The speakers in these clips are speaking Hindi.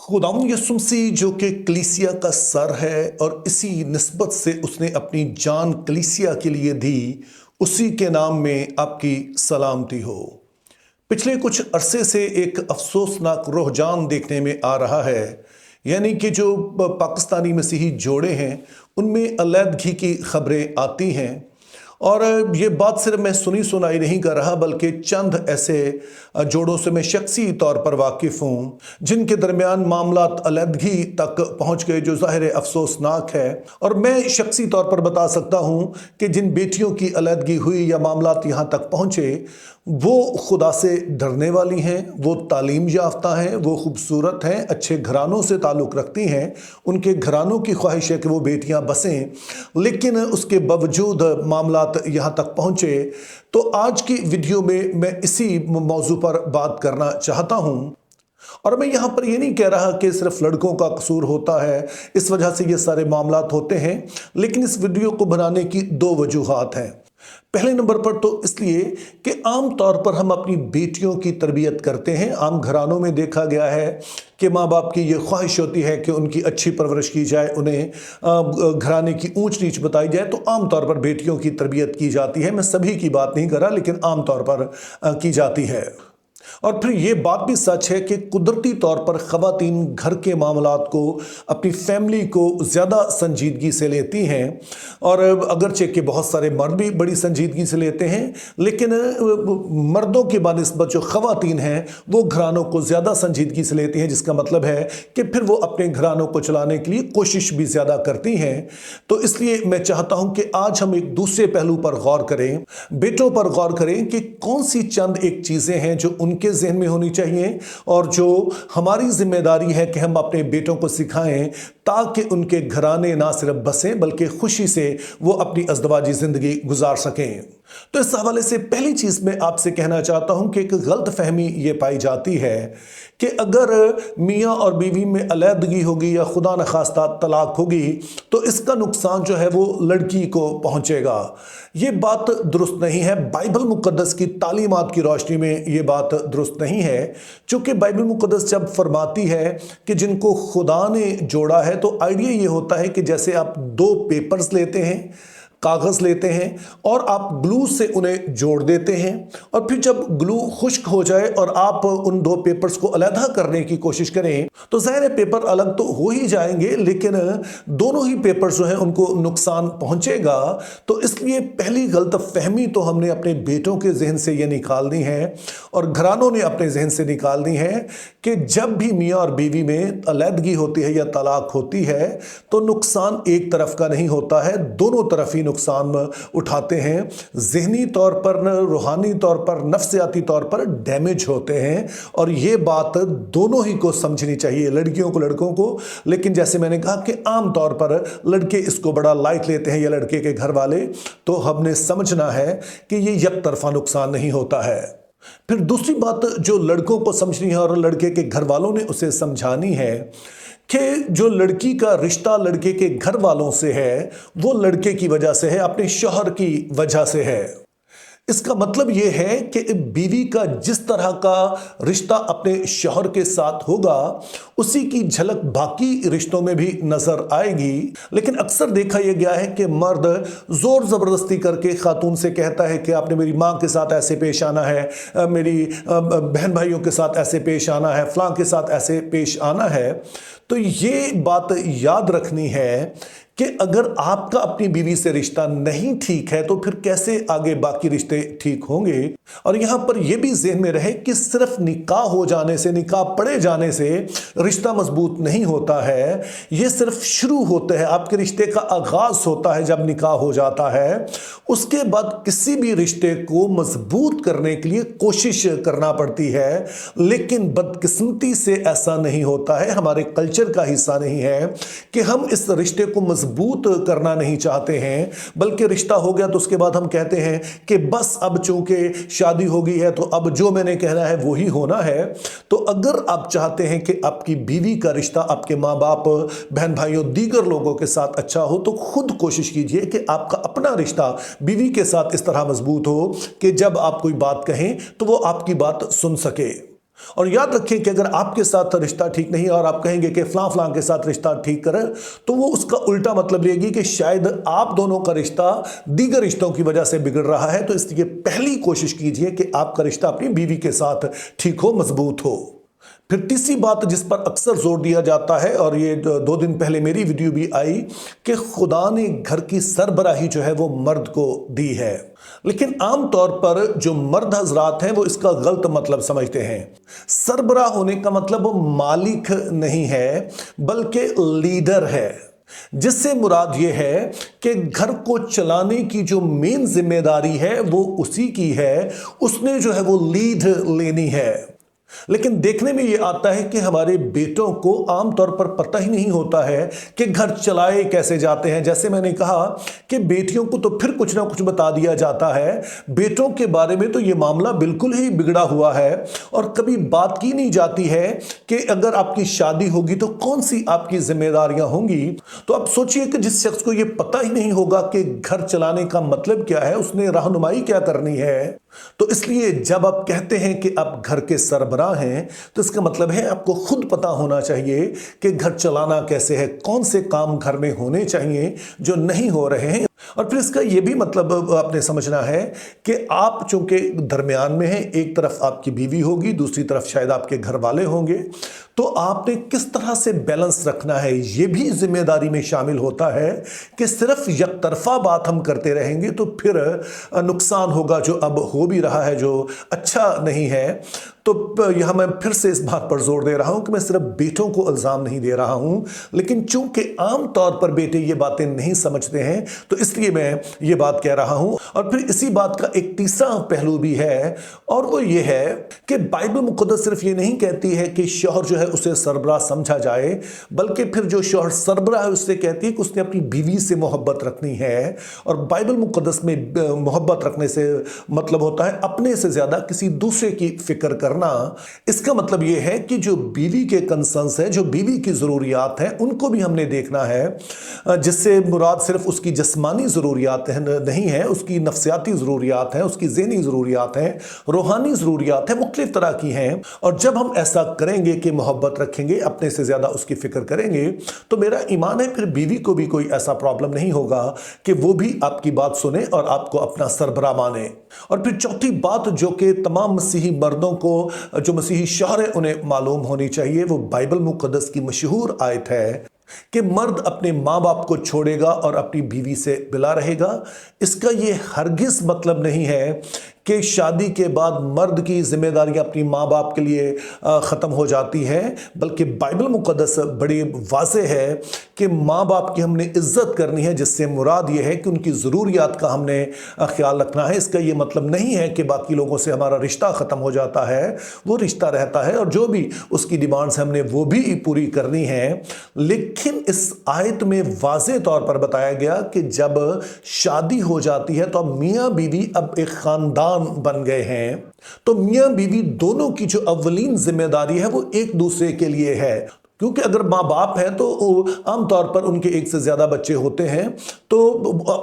खुदावंद यीशु मसीह जो कि कलीसिया का सर है और इसी निस्बत से उसने अपनी जान कलीसिया के लिए दी, उसी के नाम में आपकी सलामती हो। पिछले कुछ अरसे से एक अफसोसनाक रुझान देखने में आ रहा है, यानी कि जो पाकिस्तानी मसीही जोड़े हैं उनमें अलैदगी की खबरें आती हैं। और ये बात सिर्फ मैं सुनी सुनाई नहीं कर रहा, बल्कि चंद ऐसे जोड़ों से मैं शख्सी तौर पर वाकिफ़ हूँ जिनके दरमियान मामलात अलैदगी तक पहुँच गए, जो ज़ाहिर अफसोसनाक है। और मैं शख्सी तौर पर बता सकता हूँ कि जिन बेटियों की अलैदगी हुई या मामलात यहाँ तक पहुँचे, वो खुदा से डरने वाली हैं, वो तालीम याफ्ता हैं, वो खूबसूरत हैं, अच्छे घरानों से ताल्लुक़ रखती हैं, उनके घरानों की ख्वाहिश है कि वो बेटियां बसें, लेकिन उसके बावजूद मामलात यहाँ तक पहुँचे। तो आज की वीडियो में मैं इसी मौजू पर बात करना चाहता हूँ। और मैं यहाँ पर ये नहीं कह रहा कि सिर्फ लड़कों का कसूर होता है, इस वजह से ये सारे मामलात होते हैं, लेकिन इस वीडियो को बनाने की दो वजूहात हैं। पहले नंबर पर तो इसलिए कि आम तौर पर हम अपनी बेटियों की तरबियत करते हैं। आम घरानों में देखा गया है कि माँ बाप की ये ख्वाहिश होती है कि उनकी अच्छी परवरिश की जाए, उन्हें घराने की ऊंच नीच बताई जाए, तो आम तौर पर बेटियों की तरबियत की जाती है। मैं सभी की बात नहीं कर रहा, लेकिन आम तौर पर की जाती है। और फिर ये बात भी सच है कि कुदरती तौर पर ख़वातीन घर के मामलात को, अपनी फैमिली को ज़्यादा संजीदगी से लेती हैं। और अगरचे कि बहुत सारे मर्द भी बड़ी संजीदगी से लेते हैं, लेकिन मर्दों की बनिस्बत जो ख़वातीन हैं वो घरानों को ज़्यादा संजीदगी से लेती हैं, जिसका मतलब है कि फिर वो अपने घरानों को चलाने के लिए कोशिश भी ज़्यादा करती हैं। तो इसलिए मैं चाहता हूँ कि आज हम एक दूसरे पहलू पर गौर करें, बेटों पर गौर करें कि कौन सी चंद एक चीज़ें हैं जो उनके ज़हन में होनी चाहिए और जो हमारी जिम्मेदारी है कि हम अपने बेटों को सिखाएं, ताकि उनके घराने ना सिर्फ बसें बल्कि खुशी से वो अपनी अज़दवाजी ज़िंदगी गुजार सकें। तो इस हवाले से पहली चीज़ मैं आपसे कहना चाहता हूं कि एक गलत फहमी ये पाई जाती है कि अगर मियाँ और बीवी में अलैदगी होगी या खुदा न खास्ता तलाक होगी तो इसका नुकसान जो है वो लड़की को पहुंचेगा। ये बात दुरुस्त नहीं है। बाइबल मुक़द्दस की तालीमात की रोशनी में ये बात दुरुस्त नहीं है, चूँकि बाइबल मुक़द्दस जब फरमाती है कि जिनको खुदा ने जोड़ा है, तो आइडिया ये होता है कि जैसे आप दो पेपर्स लेते हैं, कागज़ लेते हैं और आप ग्लू से उन्हें जोड़ देते हैं, और फिर जब ग्लू खुश्क हो जाए और आप उन दो पेपर्स को अलग करने की कोशिश करें तो ज़ाहिर है पेपर अलग तो हो ही जाएंगे, लेकिन दोनों ही पेपर्स जो हैं उनको नुकसान पहुंचेगा। तो इसलिए पहली गलत फहमी तो हमने अपने बेटों के जहन से ये निकालनी है और घरानों ने अपने जहन से निकालनी है कि जब भी मियाँ और बीवी में अलैदगी होती है या तलाक होती है तो नुकसान एक तरफ का नहीं होता है, दोनों तरफ ही नुकसान उठाते हैं। ज़हनी तौर पर, रूहानी तौर पर, नफ्सियाती तौर पर डैमेज होते हैं। और ये बात दोनों ही को समझनी चाहिए, लड़कियों को, लड़कों को। लेकिन जैसे मैंने कहा कि आम तौर पर लड़के इसको बड़ा लाइट लेते हैं या लड़के के घर वाले, तो हमने समझना है कि ये एक तरफा नुकसान नहीं होता है। फिर दूसरी बात जो लड़कों को समझनी है और लड़के के घर वालों ने उसे समझानी है कि जो लड़की का रिश्ता लड़के के घर वालों से है वो लड़के की वजह से है, अपने शौहर की वजह से है। इसका मतलब यह है कि बीवी का जिस तरह का रिश्ता अपने शौहर के साथ होगा उसी की झलक बाकी रिश्तों में भी नजर आएगी। लेकिन अक्सर देखा यह गया है कि मर्द जोर जबरदस्ती करके खातून से कहता है कि आपने मेरी माँ के साथ ऐसे पेश आना है, मेरी बहन भाइयों के साथ ऐसे पेश आना है, फलां के साथ ऐसे पेश आना है। तो ये बात याद रखनी है कि अगर आपका अपनी बीवी से रिश्ता नहीं ठीक है तो फिर कैसे आगे बाकी रिश्ते ठीक होंगे। और यहां पर यह भी ज़हन में रहे कि सिर्फ निकाह हो जाने से, निकाह पढ़े जाने से रिश्ता मजबूत नहीं होता है। यह सिर्फ शुरू होता है, आपके रिश्ते का आगाज होता है जब निकाह हो जाता है। उसके बाद किसी भी रिश्ते को मजबूत करने के लिए कोशिश करना पड़ती है, लेकिन बदकिस्मती से ऐसा नहीं होता है, हमारे कल्चर का हिस्सा नहीं है कि हम इस रिश्ते को मजबूत करना नहीं चाहते हैं, बल्कि रिश्ता हो गया तो उसके बाद हम कहते हैं कि बस अब चूंकि शादी हो गई है तो अब जो मैंने कहना है वो ही होना है। तो अगर आप चाहते हैं कि आपकी बीवी का रिश्ता आपके माँ बाप, बहन भाइयों, दीगर लोगों के साथ अच्छा हो, तो खुद कोशिश कीजिए कि आपका अपना रिश्ता बीवी के साथ इस तरह मजबूत हो कि जब आप कोई बात कहें तो वो आपकी बात सुन सके। और याद रखें कि अगर आपके साथ रिश्ता ठीक नहीं है और आप कहेंगे कि फलां फलां के साथ रिश्ता ठीक करें, तो वो उसका उल्टा मतलब लेगी कि शायद आप दोनों का रिश्ता दीगर रिश्तों की वजह से बिगड़ रहा है। तो इसलिए पहली कोशिश कीजिए कि आपका रिश्ता अपनी बीवी के साथ ठीक हो, मजबूत हो। फिर तीसरी बात जिस पर अक्सर जोर दिया जाता है, और ये 2 दिन पहले मेरी वीडियो भी आई, कि खुदा ने घर की सरबराही जो है वो मर्द को दी है। लेकिन आमतौर पर जो मर्द हजरात हैं वो इसका गलत मतलब समझते हैं। सरबराह होने का मतलब वो मालिक नहीं है, बल्कि लीडर है, जिससे मुराद ये है कि घर को चलाने की जो मेन जिम्मेदारी है वो उसी की है, उसने जो है वो लीड लेनी है। लेकिन देखने में यह आता है कि हमारे बेटों को आमतौर पर पता ही नहीं होता है कि घर चलाए कैसे जाते हैं। जैसे मैंने कहा कि बेटियों को तो फिर कुछ ना कुछ बता दिया जाता है, बेटों के बारे में तो यह मामला बिल्कुल ही बिगड़ा हुआ है। और कभी बात की नहीं जाती है कि अगर आपकी शादी होगी तो कौन सी आपकी जिम्मेदारियां होंगी। तो अब सोचिए कि जिस शख्स को यह पता ही नहीं होगा कि घर चलाने का मतलब क्या है, उसने रहनुमाई क्या करनी है। तो इसलिए जब आप कहते हैं कि आप घर के सरबराह हैं, तो इसका मतलब है आपको खुद पता होना चाहिए कि घर चलाना कैसे है, कौन से काम घर में होने चाहिए जो नहीं हो रहे हैं। और फिर इसका यह भी मतलब आपने समझना है कि आप चूंकि दरमियान में हैं, एक तरफ आपकी बीवी होगी, दूसरी तरफ शायद आपके घर वाले होंगे, तो आपने किस तरह से बैलेंस रखना है यह भी जिम्मेदारी में शामिल होता है। कि सिर्फ यकतरफा बात हम करते रहेंगे तो फिर नुकसान होगा, जो अब हो भी रहा है, जो अच्छा नहीं है। तो यहां मैं फिर से इस बात पर जोर दे रहा हूं कि मैं सिर्फ बेटों को इल्जाम नहीं दे रहा हूं, लेकिन चूंकि आम तौर पर बेटे ये बातें नहीं समझते हैं, तो इसलिए मैं ये बात कह रहा हूं। और फिर इसी बात का एक तीसरा पहलू भी है, और वो ये है कि बाइबल मुक़द्दस सिर्फ ये नहीं कहती है कि शौहर जो है उसे सरबराह समझा जाए, बल्कि फिर जो शौहर सरबराह है उससे कहती है कि उसने अपनी बीवी से मोहब्बत रखनी है। और बाइबल मुक़द्दस में मोहब्बत रखने से मतलब होता है अपने से ज्यादा किसी दूसरे की फिक्र करना। इसका मतलब यह है कि जो बीवी के कंसर्न्स है, जो बीवी की जरूरियात हैं, उनको भी हमने देखना है, जिससे मुराद सिर्फ उसकी जिस्मानी जरूरियात नहीं है, उसकी नफ्सियाती जरूरियात हैं, उसकी ज़हनी जरूरियात हैं, रूहानी जरूरियात हैं, मुख्तलिफ तरह की हैं। और जब हम ऐसा करेंगे कि मोहब्बत रखेंगे, अपने से ज्यादा उसकी फिक्र करेंगे, तो मेरा ईमान है फिर बीवी को भी कोई ऐसा प्रॉब्लम नहीं होगा कि वो भी आपकी बात सुने और आपको अपना सरबराह माने। और फिर चौथी बात जो कि तमाम मसीही मर्दों को, जो मसीही शौहर है, उन्हें मालूम होनी चाहिए, वो बाइबल मुक़द्दस की मशहूर आयत है कि मर्द अपने माँ बाप को छोड़ेगा और अपनी बीवी से मिला रहेगा। इसका ये हरगिज मतलब नहीं है कि शादी के बाद मर्द की जिम्मेदारियां अपनी माँ बाप के लिए ख़त्म हो जाती हैं, बल्कि बाइबल मुक़द्दस बड़ी वाज़ेह है कि माँ बाप की हमने इज़्ज़त करनी है, जिससे मुराद ये है कि उनकी ज़रूरियात का हमने ख्याल रखना है। इसका ये मतलब नहीं है कि बाकी लोगों से हमारा रिश्ता ख़त्म हो जाता है, वो रिश्ता रहता है और जो भी उसकी डिमांड्स हमने वो भी पूरी करनी है। लेकिन इस आयत में वाज़ेह तौर पर बताया गया कि जब शादी हो जाती है तो अब मियाँ बीवी अब एक ख़ानदान बन गए हैं, तो मियां बीवी दोनों की जो अव्वलीन जिम्मेदारी है वो एक दूसरे के लिए है। क्योंकि अगर माँ बाप हैं तो आमतौर पर उनके एक से ज़्यादा बच्चे होते हैं, तो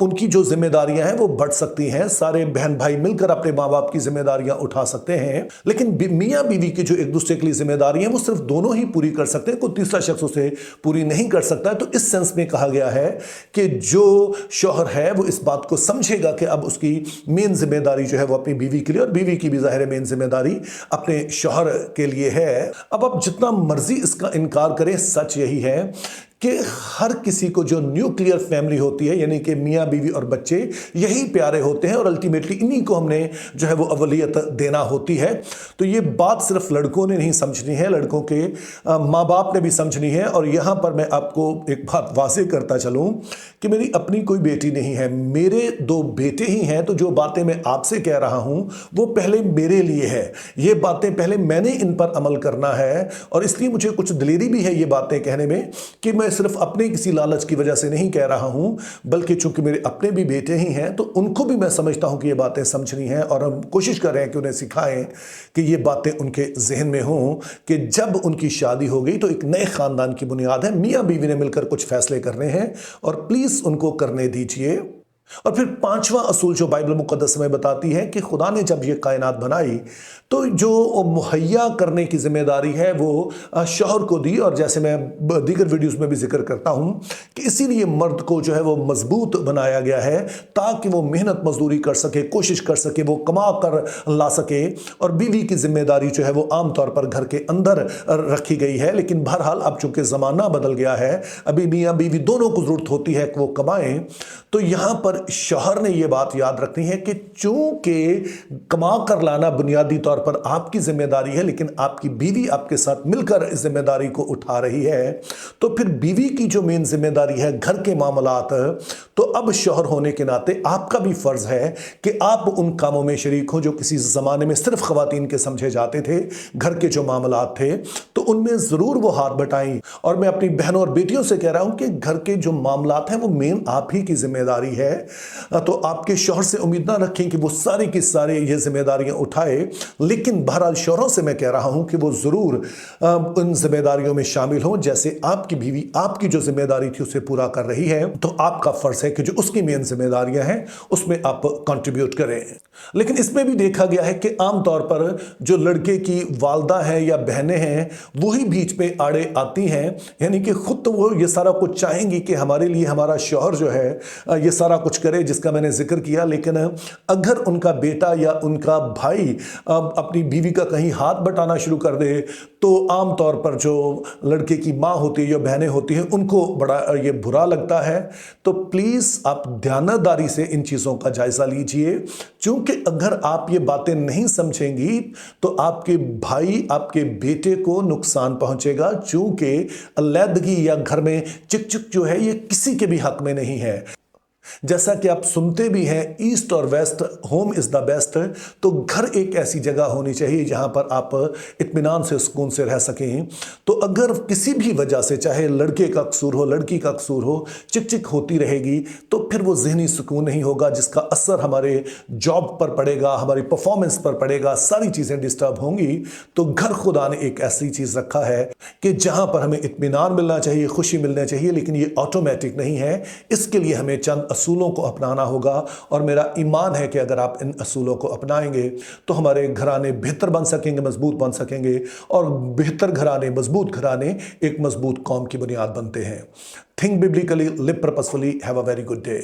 उनकी जो जिम्मेदारियां हैं वो बढ़ सकती हैं। सारे बहन भाई मिलकर अपने माँ बाप की जिम्मेदारियां उठा सकते हैं, लेकिन मियाँ बीवी की जो एक दूसरे के लिए जिम्मेदारी है वो सिर्फ दोनों ही पूरी कर सकते हैं, कोई तीसरा शख्स उसे पूरी नहीं कर सकता है। तो इस सेंस में कहा गया है कि जो शौहर है वो इस बात को समझेगा कि अब उसकी मेन जिम्मेदारी जो है वो अपनी बीवी के लिए, और बीवी की भी ज़ाहिर मेन जिम्मेदारी अपने शौहर के लिए है। अब आप जितना मर्जी इसका इनकार करें, सच यही है कि हर किसी को जो न्यूक्लियर फैमिली होती है, यानी कि मियाँ बीवी और बच्चे, यही प्यारे होते हैं और अल्टीमेटली इन्हीं को हमने जो है वो अवलियत देना होती है। तो ये बात सिर्फ लड़कों ने नहीं समझनी है, लड़कों के माँ बाप ने भी समझनी है। और यहाँ पर मैं आपको एक बात वाज़ेह करता चलूँ कि मेरी अपनी कोई बेटी नहीं है, मेरे 2 बेटे ही हैं। तो जो बातें मैं आपसे कह रहा हूँ वो पहले मेरे लिए है, ये बातें पहले मैंने इन पर अमल करना है। और इसलिए मुझे कुछ दिलेरी भी है ये बातें कहने में कि मैं सिर्फ अपने किसी लालच की वजह से नहीं कह रहा हूं, बल्कि चूंकि मेरे अपने भी बेटे ही हैं तो उनको भी मैं समझता हूं कि ये बातें समझनी हैं। और हम कोशिश कर रहे हैं कि उन्हें सिखाएं कि ये बातें उनके जहन में हों कि जब उनकी शादी हो गई तो एक नए खानदान की बुनियाद है, मियाँ बीवी ने मिलकर कुछ फैसले करने हैं और प्लीज उनको करने दीजिए। और फिर पांचवा असूल जो बाइबल मुकद्दस में बताती है कि खुदा ने जब ये कायनात बनाई तो जो मुहैया करने की जिम्मेदारी है वो शौहर को दी। और जैसे मैं दीगर वीडियोस में भी जिक्र करता हूं कि इसीलिए मर्द को जो है वो मजबूत बनाया गया है ताकि वो मेहनत मजदूरी कर सके, कोशिश कर सके, वो कमा कर ला सके। और बीवी की जिम्मेदारी जो है वो आमतौर पर घर के अंदर रखी गई है। लेकिन बहरहाल अब चूंकि ज़माना बदल गया है, अभी मियाँ बीवी दोनों को ज़रूरत होती है कि वो कमाएं। तो यहाँ पर शौहर ने ये बात याद रखनी है कि चूंकि कमा कर लाना बुनियादी तौर पर आपकी जिम्मेदारी है, लेकिन आपकी बीवी आपके साथ मिलकर इस जिम्मेदारी को उठा रही है, तो फिर बीवी की जो मेन जिम्मेदारी है घर के मामलात, तो अब शौहर होने के नाते आपका भी फर्ज है कि आप उन कामों में शरीक हो जो किसी ज़माने में सिर्फ ख़वातीन के समझे जाते थे। घर के जो मामलात थे तो उनमें ज़रूर वो हाथ बटाएं। और मैं अपनी बहनों और बेटियों से कह रहा हूं कि घर के जो मामलात हैं वो मेन आप ही की जिम्मेदारी है। तो आपके शौहर से उम्मीद ना रखें कि वो सारी की सारी ये जिम्मेदारियां उठाए, लेकिन बहरहाल शौहरों से मैं कह रहा हूं कि वो ज़रूर उन जिम्मेदारियों में शामिल हों। जैसे आपकी बीवी आपकी जो जिम्मेदारी थी उसे पूरा कर रही है, तो आपका फ़र्ज है कि जो उसकी मेन जिम्मेदारियां हैं उसमें आप कंट्रीब्यूट करें। लेकिन इसमें भी देखा गया है कि आमतौर पर जो लड़के की वालदा है या बहनें हैं वही बीच में आड़े आती हैं। यानी कि खुद तो वो ये सारा कुछ चाहेंगी कि हमारे लिए हमारा शौहर जो है ये सारा कुछ करे जिसका मैंने जिक्र किया, लेकिन अगर उनका बेटा या उनका भाई अपनी बीवी का कहीं हाथ बटाना शुरू कर दे तो आमतौर पर जो लड़के की माँ होती है या बहनें होती हैं उनको बड़ा ये बुरा लगता है। तो प्लीज़ आप ध्यानदारी से इन चीज़ों का जायज़ा लीजिए, क्योंकि अगर आप ये बातें नहीं समझेंगी तो आपके भाई आपके बेटे को नुकसान पहुंचेगा। चूंकि अलैदगी या घर में चिक जो है ये किसी के भी हक में नहीं है। जैसा कि आप सुनते भी हैं ईस्ट और west, home is the best. तो घर एक ऐसी जगह होनी चाहिए जहां पर आप इत्मीनान से सुकून से रह सकें। तो अगर किसी भी वजह से, चाहे लड़के का कसूर हो लड़की का कसूर हो, चिक होती रहेगी तो फिर वो जहनी सुकून नहीं होगा जिसका असर हमारे जॉब पर पड़ेगा, हमारी परफॉर्मेंस पर पड़ेगा, सारी चीज़ें डिस्टर्ब होंगी। तो घर खुदा ने एक ऐसी चीज़ रखा है कि जहां पर हमें इत्मीनान मिलना चाहिए, खुशी मिलनी चाहिए, लेकिन ये ऑटोमेटिक नहीं है। इसके लिए हमें चंद असूलों को अपनाना होगा। और मेरा ईमान है कि अगर आप इन असूलों को अपनाएंगे तो हमारे घराने बेहतर बन सकेंगे, मजबूत बन सकेंगे। और बेहतर घराने, मजबूत घराने एक मजबूत कौम की बुनियाद बनते हैं। Think biblically, live purposefully, have a very good day.